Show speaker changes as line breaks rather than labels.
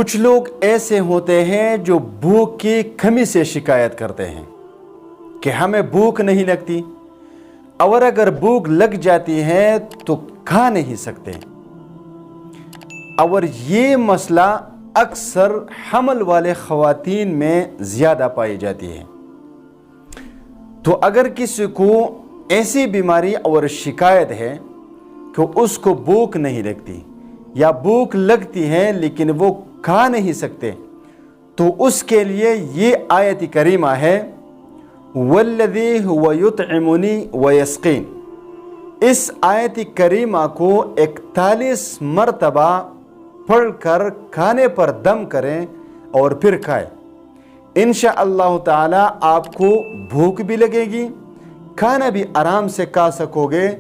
کچھ لوگ ایسے ہوتے ہیں جو بھوک کی کمی سے شکایت کرتے ہیں کہ ہمیں بھوک نہیں لگتی، اور اگر بھوک لگ جاتی ہے تو کھا نہیں سکتے، اور یہ مسئلہ اکثر حمل والے خواتین میں زیادہ پائی جاتی ہے۔ تو اگر کسی کو ایسی بیماری اور شکایت ہے کہ اس کو بھوک نہیں لگتی یا بھوک لگتی ہے لیکن وہ کھا نہیں سکتے، تو اس کے لیے یہ آیت کریمہ ہے وَالَّذِي هُوَ يُطْعِمُنِي وَيَسْقِينِ۔ اس آیت کریمہ کو 41 مرتبہ پڑھ کر کھانے پر دم کریں اور پھر کھائیں، انشاءاللہ تعالی آپ کو بھوک بھی لگے گی، کھانا بھی آرام سے کھا سکو گے۔